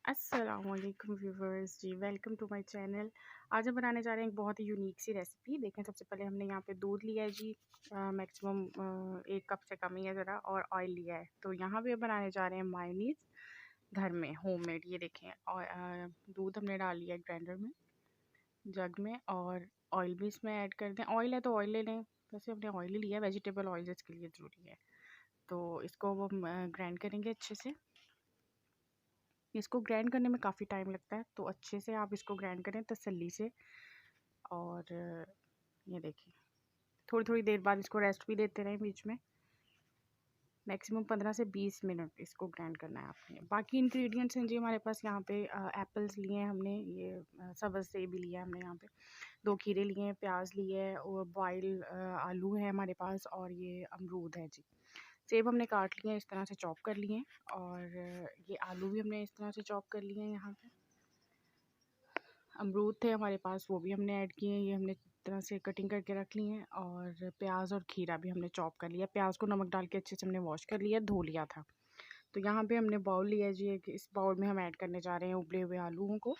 अस्सलाम वालेकुम व्यूवर्स जी, वेलकम टू माय चैनल। आज हम बनाने जा रहे हैं एक बहुत ही यूनिक सी रेसिपी। देखें, सबसे पहले हमने यहाँ पे दूध लिया है जी, मैक्सिमम 1 कप से कम ही है ज़रा, और ऑयल लिया है। तो यहाँ पे बनाने जा रहे हैं मायोनीज़ घर में होममेड। ये देखें, और दूध हमने डाल लिया है ग्राइंडर में, जग में, और ऑयल भी इसमें ऐड कर दें। ऑयल है तो ऑयल ले लें, वैसे हमने ऑयल ही लिया है, वेजिटेबल ऑयल इसके लिए ज़रूरी है। तो इसको वो ग्राइंड करेंगे अच्छे से। इसको ग्राइंड करने में काफ़ी टाइम लगता है, तो अच्छे से आप इसको ग्राइंड करें तसल्ली से। और ये देखिए, थोड़ी थोड़ी देर बाद इसको रेस्ट भी देते रहें बीच में। मैक्सिमम 15 से 20 मिनट इसको ग्राइंड करना है आपने। बाकी इंग्रेडिएंट्स हैं जी हमारे पास यहाँ पे। एप्पल्स लिए हैं हमने, ये सब्ज़ सेब भी लिया है हमने यहाँ पे। 2 खीरे लिए हैं, प्याज लिए है, और बॉयल आलू है हमारे पास, और ये अमरूद है जी। सेब हमने काट लिए हैं, इस तरह से चॉप कर लिए हैं, और ये आलू भी हमने इस तरह से चॉप कर लिए हैं। यहाँ पे अमरूद थे हमारे पास, वो भी हमने ऐड किए हैं, ये हमने इस तरह से कटिंग करके रख ली हैं। और प्याज और खीरा भी हमने चॉप कर लिया। प्याज को नमक डाल के अच्छे से हमने वॉश कर लिया, धो लिया था। तो यहाँ पे हमने बाउल लिया है जी, एक इस बाउल में हम ऐड करने जा रहे हैं उबले हुए आलूओं को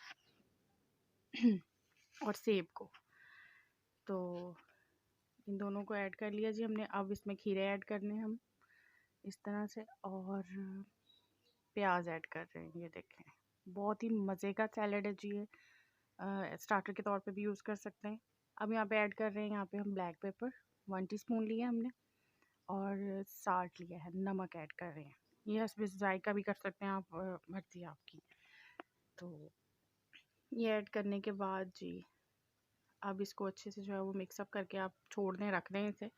और सेब को। तो इन दोनों को ऐड कर लिया जी हमने। अब इसमें खीरे ऐड करने हैं हम इस तरह से, और प्याज ऐड कर रहे हैं। ये देखें, बहुत ही मज़े का सैलड है जी ये। स्टार्टर के तौर पे भी यूज़ कर सकते हैं। अब यहाँ पे ऐड कर रहे हैं, यहाँ पे हम ब्लैक पेपर 1 टीस्पून लिया हमने, और साल्ट लिया है, नमक ऐड कर रहे हैं। ये इसमें जायका भी कर सकते हैं आप, मर्ज़ी आपकी। तो ये ऐड करने के बाद जी, अब इसको अच्छे से जो है वो मिक्सअप करके आप छोड़ दें, रख दें इसे।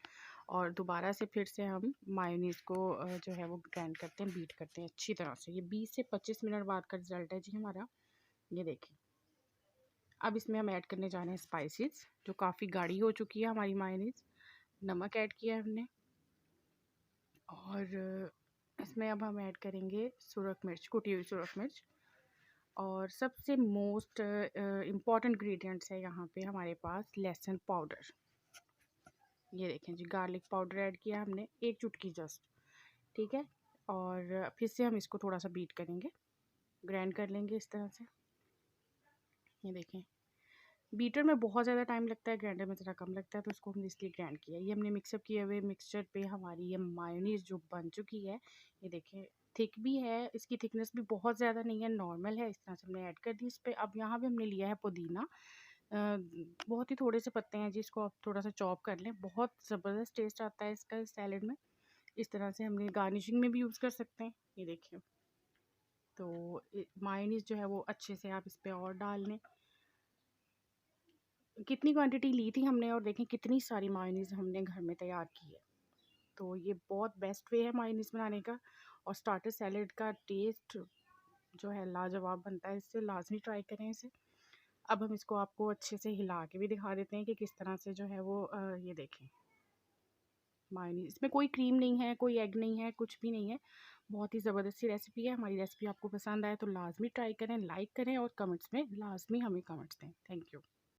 और दोबारा से फिर से हम मायोनीज़ को जो है वो ग्राइंड करते हैं, बीट करते हैं अच्छी तरह से। ये 20 से 25 मिनट बाद का रिज़ल्ट है जी हमारा। ये देखिए, अब इसमें हम ऐड करने जा रहे हैं स्पाइसेस, जो काफ़ी गाढ़ी हो चुकी है हमारी मायोनीज़। नमक ऐड किया है हमने, और इसमें अब हम ऐड करेंगे सुरख मिर्च, कुटी हुई सुरख मिर्च। और सबसे मोस्ट इम्पॉर्टेंट इंग्रेडिएंट्स है यहाँ पे हमारे पास, लहसुन पाउडर। ये देखें जी, गार्लिक पाउडर ऐड किया हमने, 1 चुटकी जस्ट, ठीक है। और फिर से हम इसको थोड़ा सा बीट करेंगे, ग्राइंड कर लेंगे इस तरह से। ये देखें, बीटर में बहुत ज़्यादा टाइम लगता है, ग्राइंडर में ज़रा कम लगता है, तो उसको हमने इसलिए ग्राइंड किया। ये हमने मिक्सअप किए हुए मिक्सचर पे हमारी ये मायोनीज़ जो बन चुकी है। ये देखें, थिक भी है, इसकी थिकनेस भी बहुत ज़्यादा नहीं है, नॉर्मल है। इस तरह से हमने ऐड कर दी इस पर। अब यहाँ पे हमने लिया है पुदीना, बहुत ही थोड़े से पत्ते हैं जी, इसको आप थोड़ा सा चॉप कर लें, बहुत ज़बरदस्त टेस्ट आता है इसका सैलेड में। इस तरह से हमने गार्निशिंग में भी यूज़ कर सकते हैं। ये देखिए, तो मायोनीज़ जो है वो अच्छे से आप इस पर और डाल लें। कितनी क्वांटिटी ली थी हमने, और देखें कितनी सारी मायोनीज़ हमने घर में तैयार की है। तो ये बहुत बेस्ट वे है मायोनीज़ बनाने का, और स्टार्टर सैलेड का टेस्ट जो है लाजवाब बनता है इससे। लाजमी ट्राई करें इसे। अब हम इसको आपको अच्छे से हिला के भी दिखा देते हैं कि किस तरह से जो है वो ये देखें, मायोनीज़, इसमें कोई क्रीम नहीं है, कोई एग नहीं है, कुछ भी नहीं है। बहुत ही ज़बरदस्त सी रेसिपी है। हमारी रेसिपी आपको पसंद आए तो लाजमी ट्राई करें, लाइक करें, और कमेंट्स में लाजमी हमें कमेंट्स दें। Thank you.